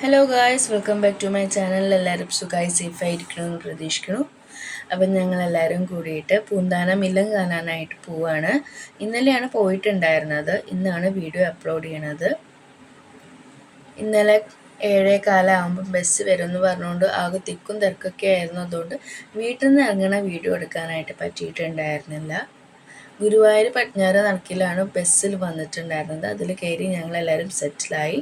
Hello guys, welcome back to my channel. എല്ലാവരും സുഖമായി സേഫായിരിക്കണമെന്ന് പ്രതീക്ഷിക്കുന്നു. അപ്പം ഞങ്ങളെല്ലാവരും കൂടിയിട്ട് പൂന്താനം മില്ലം കാണാനായിട്ട് പോവാണ്. ഇന്നലെയാണ് പോയിട്ടുണ്ടായിരുന്നത്. ഇന്നാണ് വീഡിയോ അപ്ലോഡ് ചെയ്യണത്. ഇന്നലെ 7:15 ആകുമ്പം ബസ് വരുമെന്ന് പറഞ്ഞുകൊണ്ട് ആകെ തിക്കും തിരക്കൊക്കെ ആയിരുന്നു. അതുകൊണ്ട് വീട്ടിൽ നിന്ന് ഇറങ്ങണ വീഡിയോ എടുക്കാനായിട്ട് പറ്റിയിട്ടുണ്ടായിരുന്നില്ല. ഗുരുവായൂർ പടിഞ്ഞാറ് നടക്കിലാണ് ബസ്സിൽ വന്നിട്ടുണ്ടായിരുന്നത്. അതിൽ കയറി ഞങ്ങളെല്ലാവരും സെറ്റിലായി.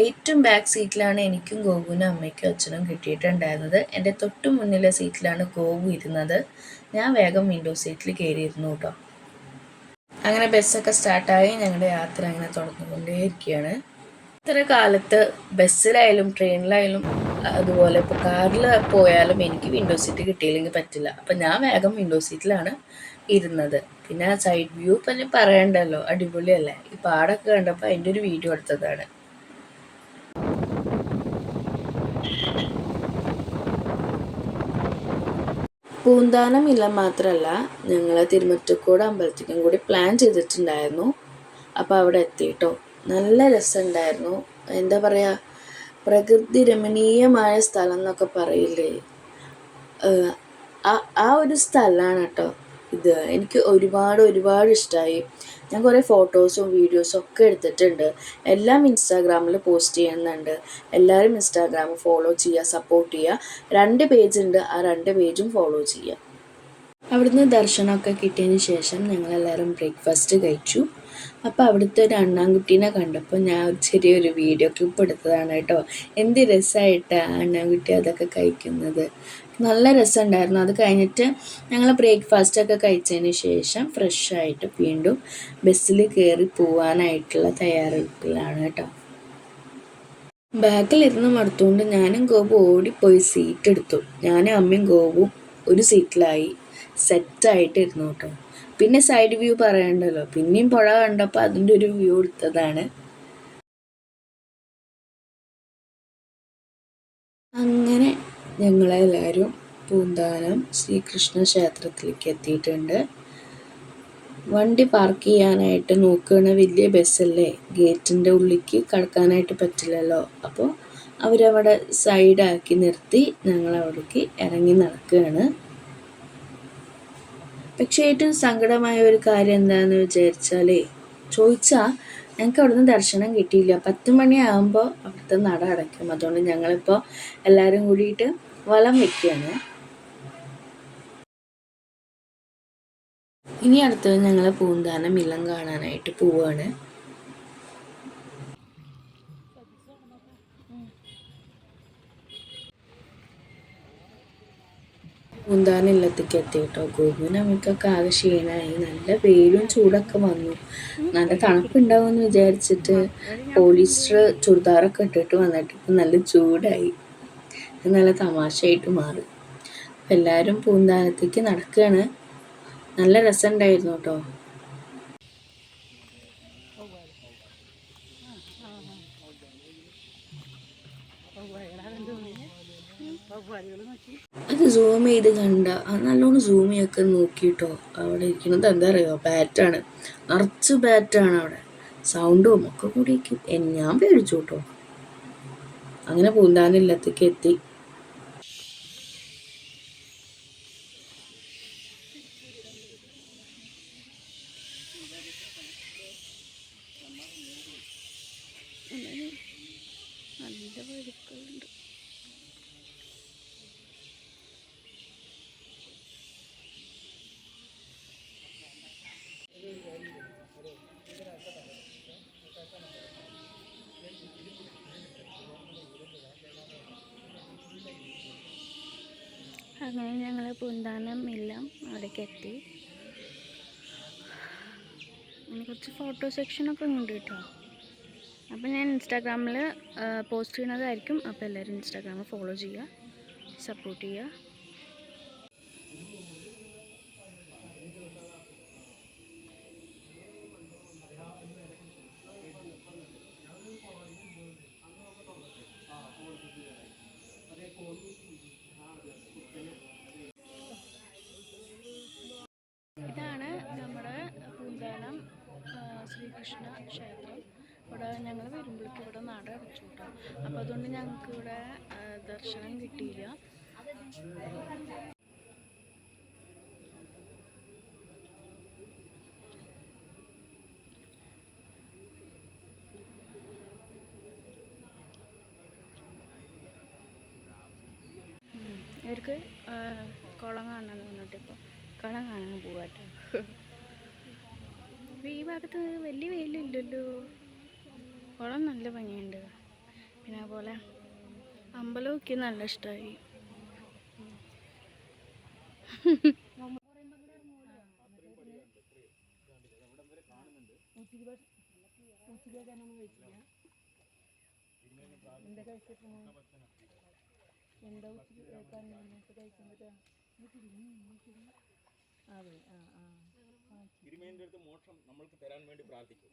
ഏറ്റവും ബാക്ക് സീറ്റിലാണ് എനിക്കും ഗോപുവിനും അമ്മയ്ക്കും അച്ഛനും കിട്ടിയിട്ടുണ്ടായിരുന്നത്. എൻ്റെ തൊട്ട് മുന്നിലെ സീറ്റിലാണ് ഗോപു ഇരുന്നത്. ഞാൻ വേഗം വിൻഡോ സീറ്റിൽ കയറിയിരുന്നു കേട്ടോ. അങ്ങനെ ബസ്സൊക്കെ സ്റ്റാർട്ടായി ഞങ്ങളുടെ യാത്ര അങ്ങനെ തുടർന്നുകൊണ്ടേയിരിക്കുകയാണ്. ഇത്ര കാലത്ത് ബസ്സിലായാലും ട്രെയിനിലായാലും അതുപോലെ ഇപ്പോൾ കാറിൽ പോയാലും എനിക്ക് വിൻഡോ സീറ്റ് കിട്ടിയില്ലെങ്കിൽ പറ്റില്ല. അപ്പം ഞാൻ വേഗം വിൻഡോ സീറ്റിലാണ് ഇരുന്നത്. പിന്നെ സൈഡ് വ്യൂ പിന്നെ പറയണ്ടല്ലോ, അടിപൊളിയല്ലേ. ഈ പാടൊക്കെ കണ്ടപ്പോൾ അതിൻ്റെ ഒരു വീഡിയോ എടുത്തതാണ്. പൂന്താനം ഇല്ല മാത്രമല്ല, ഞങ്ങൾ തിരുമറ്റക്കോട് അമ്പലത്തിനും കൂടി പ്ലാൻ ചെയ്തിട്ടുണ്ടായിരുന്നു. അപ്പോൾ അവിടെ എത്തിയിട്ടോ. നല്ല രസമുണ്ടായിരുന്നു. എന്താ പറയുക, പ്രകൃതി രമണീയമായ സ്ഥലം എന്നൊക്കെ പറയില്ലേ, ആ ഒരു സ്ഥലമാണ് കേട്ടോ ഇത്. എനിക്ക് ഒരുപാട് ഇഷ്ടമായി. ഞാൻ കുറേ ഫോട്ടോസും വീഡിയോസും ഒക്കെ എടുത്തിട്ടുണ്ട്. എല്ലാം ഇൻസ്റ്റാഗ്രാമിൽ പോസ്റ്റ് ചെയ്യുന്നുണ്ട്. എല്ലാവരും ഇൻസ്റ്റാഗ്രാം ഫോളോ ചെയ്യുക, സപ്പോർട്ട് ചെയ്യുക. 2 പേജ് ഉണ്ട്, ആ 2 പേജും ഫോളോ ചെയ്യുക. അവിടുന്ന് ദർശനമൊക്കെ കിട്ടിയതിന് ശേഷം ഞങ്ങളെല്ലാവരും ബ്രേക്ക്ഫാസ്റ്റ് കഴിച്ചു. അപ്പോൾ അവിടുത്തെ ഒരു അണ്ണാൻകുട്ടീനെ കണ്ടപ്പോൾ ഞാൻ ചെറിയൊരു വീഡിയോ ക്ലിപ്പ് എടുത്തതാണ് കേട്ടോ. എന്ത് രസമായിട്ടാണ് അണ്ണാൻകുട്ടി അതൊക്കെ കഴിക്കുന്നത്. നല്ല രസമുണ്ടായിരുന്നു. അത് കഴിഞ്ഞിട്ട് ഞങ്ങൾ ബ്രേക്ക്ഫാസ്റ്റൊക്കെ കഴിച്ചതിന് ശേഷം ഫ്രഷായിട്ട് വീണ്ടും ബസ്സിൽ കയറി പോവാനായിട്ടുള്ള തയ്യാറെടുപ്പിലാണ് കേട്ടോ. ബാക്കിലിരുന്ന് മടുത്തുകൊണ്ട് ഞാനും ഗോപു ഓടിപ്പോയി സീറ്റ് എടുത്തു. ഞാനും അമ്മയും ഗോപുവും ഒരു സീറ്റിലായി സെറ്റായിട്ട് ഇരുന്നു കേട്ടോ. പിന്നെ സൈഡ് വ്യൂ പറയണ്ടല്ലോ, പിന്നെയും പുഴ കണ്ടപ്പോൾ അതിൻ്റെ ഒരു വ്യൂ എടുത്തതാണ്. അങ്ങനെ ഞങ്ങളെല്ലാവരും പൂന്താനം ശ്രീകൃഷ്ണ ക്ഷേത്രത്തിലേക്ക് എത്തിയിട്ടുണ്ട്. വണ്ടി പാർക്ക് ചെയ്യാനായിട്ട് നോക്കുകയാണ്. വലിയ ബസ്സല്ലേ, ഗേറ്റിൻ്റെ ഉള്ളിലേക്ക് കടക്കാനായിട്ട് പറ്റില്ലല്ലോ. അപ്പോൾ അവരവിടെ സൈഡാക്കി നിർത്തി ഞങ്ങളവിടേക്ക് ഇറങ്ങി നടക്കുകയാണ്. പക്ഷേ ഏറ്റവും സങ്കടമായ ഒരു കാര്യം എന്താണെന്ന് ചോദിച്ചാൽ ഞങ്ങൾക്ക് അവിടുന്ന് ദർശനം കിട്ടിയില്ല. 10 മണിയാകുമ്പോൾ അവിടുത്തെ നട അടയ്ക്കും. അതുകൊണ്ട് ഞങ്ങളിപ്പോൾ എല്ലാവരും കൂടിയിട്ട് വലം വയ്ക്കുകയാണ്. ഇനി അടുത്തത് ഞങ്ങൾ പൂന്താനം മില്ലം കാണാനായിട്ട് പോവുകയാണ്. പൂന്താനം ഇല്ലത്തേക്ക് എത്തി കേട്ടോ. ഗോപുവിന് അമ്മയ്ക്കൊക്കെ ആകെ ക്ഷീണമായി. നല്ല വെയിലും ചൂടൊക്കെ വന്നു. നല്ല തണുപ്പുണ്ടാവുമെന്ന് വിചാരിച്ചിട്ട് പോളിസ്റ്റർ ചുരിദാറൊക്കെ ഇട്ടിട്ട് വന്നിട്ട് ഇപ്പം നല്ല ചൂടായി. നല്ല തമാശയായിട്ട് മാറി. അപ്പം എല്ലാവരും പൂന്താനത്തേക്ക് നടക്കുകയാണ്. നല്ല രസമുണ്ടായിരുന്നു കേട്ടോ. അത് സൂം ചെയ്ത് കണ്ട നല്ലോണം സൂം ചെയ്യൊക്കെ നോക്കിയിട്ടോ. അവിടെ ഇരിക്കുന്നത് എന്താ പറയുക, ബാറ്റാണ്. നിറച്ച് ബാറ്റാണ് അവിടെ. സൗണ്ടും ഒക്കെ കൂടിയൊക്കെ ഞാൻ പേടിച്ചു കേട്ടോ. അങ്ങനെ പൂന്താനില്ലത്തേക്ക് എത്തി. നല്ല വഴുക്കളുണ്ട്. അങ്ങനെ ഞങ്ങൾ പൂന്താനം മില്ലം അവിടേക്ക് എത്തി. അങ്ങനെ കുറച്ച് ഫോട്ടോ സെക്ഷനൊക്കെ ഉണ്ട് കേട്ടോ. അപ്പോൾ ഞാൻ ഇൻസ്റ്റാഗ്രാമിൽ പോസ്റ്റ് ചെയ്യുന്നതായിരിക്കും. അപ്പോൾ എല്ലാവരും ഇൻസ്റ്റാഗ്രാമിൽ ഫോളോ ചെയ്യുക, സപ്പോർട്ട് ചെയ്യുക. ഇതാണ് നമ്മുടെ പൂന്താനം ശ്രീകൃഷ്ണ ക്ഷേത്രം. ഇവിടെ ഞങ്ങൾ വരുമ്പോഴേക്കും ഇവിടെ നട അടച്ചു കേട്ടോ. അപ്പോൾ അതുകൊണ്ട് ഞങ്ങൾക്ക് ഇവിടെ ദർശനം കിട്ടിയില്ല. ഇവർക്ക് കുളം കാണാൻ വന്നിട്ട് ഇപ്പോൾ കുളം കാണാൻ പോവാട്ടോ. ഈ ഭാഗത്ത് വലിയ വെയിലില്ലല്ലോ. കുളം നല്ല ഭംഗിയുണ്ട്. പിന്നെ അതുപോലെ അമ്പലമൊക്കെ നല്ല ഇഷ്ടമായി. തിരുമേനിയുടെ അടുത്ത് മോക്ഷം നമ്മൾക്ക് തരാൻ വേണ്ടി പ്രാർത്ഥിക്കും.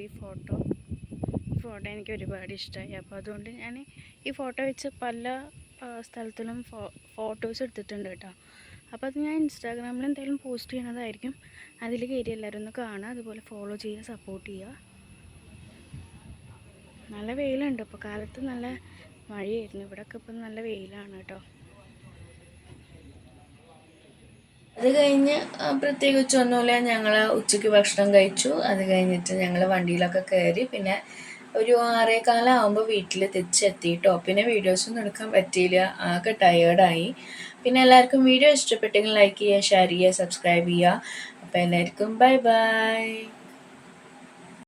ഈ ഫോട്ടോ എനിക്ക് ഒരുപാട് ഇഷ്ടമായി. അപ്പോൾ അതുകൊണ്ട് ഞാൻ ഈ ഫോട്ടോ വെച്ച് പല സ്ഥലത്തിലും ഫോട്ടോസ് എടുത്തിട്ടുണ്ട് കേട്ടോ. അപ്പോൾ അത് ഞാൻ ഇൻസ്റ്റാഗ്രാമിൽ എന്തെങ്കിലും പോസ്റ്റ് ചെയ്യണതായിരിക്കും. അതിൽ കയറി എല്ലാവരും ഒന്ന് കാണുക, അതുപോലെ ഫോളോ ചെയ്യുക, സപ്പോർട്ട് ചെയ്യുക. നല്ല വെയിലുണ്ട്. ഇപ്പോൾ കാലത്ത് നല്ല മഴയായിരുന്നു, ഇവിടെയൊക്കെ ഇപ്പം നല്ല വെയിലാണ് കേട്ടോ. അത് കഴിഞ്ഞ് പ്രത്യേകിച്ചൊന്നുമില്ല, ഞങ്ങൾ ഉച്ചയ്ക്ക് ഭക്ഷണം കഴിച്ചു. അത് കഴിഞ്ഞിട്ട് ഞങ്ങൾ വണ്ടിയിലൊക്കെ കയറി. പിന്നെ ഒരു 6:15 ആകുമ്പോൾ വീട്ടിൽ തിരിച്ചെത്തിയിട്ടോ. പിന്നെ വീഡിയോസൊന്നും എടുക്കാൻ പറ്റിയില്ല, ആകെ ടയേർഡായി. പിന്നെ എല്ലാവർക്കും വീഡിയോ ഇഷ്ടപ്പെട്ടെങ്കിൽ ലൈക്ക് ചെയ്യുക, ഷെയർ ചെയ്യുക, സബ്സ്ക്രൈബ് ചെയ്യുക. അപ്പോൾ എല്ലാവർക്കും ബൈ ബൈ.